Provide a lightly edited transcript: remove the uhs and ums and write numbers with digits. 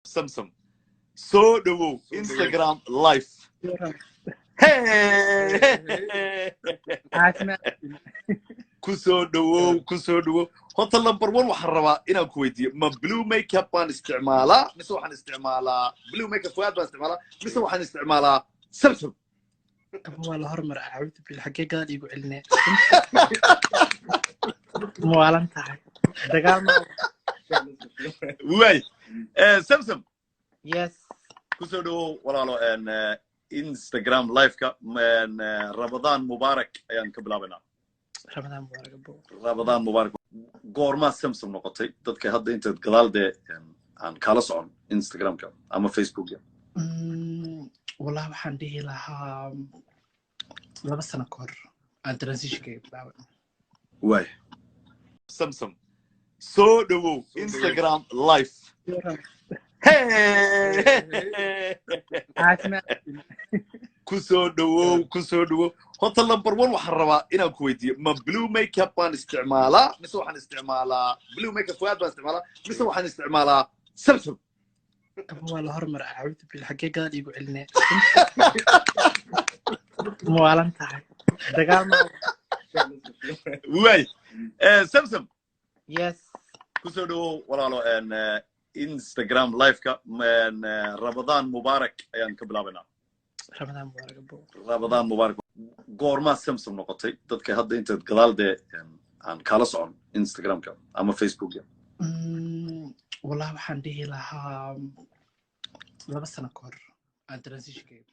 Samsung. So do Instagram live. Hey! Kuso do. Hotel number 1 waxaan rabaa inaan ku weydiiyo ma blue makeup baan isticmaalaa mise waxaan isticmaalaa blue makeup fuad baan isticmaalaa mise waxaan isticmaalaa Samsung. والله هرمر أعود بالحقيقة قال يقول لنا مو على انتهى دقال ما واي Samsung. يس Kuso do walaalo Instagram live ka Ramadan Mubarak ayaan ka bilaabanaa. رمضان مبارك أبو Ramadan Mubarak. Goorma Samsung noqotay dadka hadda inta gadaalde aan kala socon Instagram ka ama Facebook ka. والله وحندي لها لما سنة كور عن ترانزيشن كيف بعمل واي Samsung. So do Instagram live. Hey! عاتمة Kuso do. Hotel number 1 waxaan rabaa inaan ku weydiiyo ma blue makeup baan isticmaalaa mise waxaan isticmaalaa blue makeup fuad baan isticmaalaa mise waxaan isticmaalaa Samsung. والله هرمر أعود بالحقيقة قال يقول لنا مو على انتهى دقال ما واي Samsung. يس Kuso do walaalo Instagram live ka Ramadan Mubarak ayaan ka bilaabanaa. رمضان مبارك أبو Ramadan Mubarak. Goorma Samsung noqotay dadka hadda inta gadaalde aan kala socon Instagram ka ama Facebook ka. والله وحندي لها لما سنة كور عن ترانزيشن كيف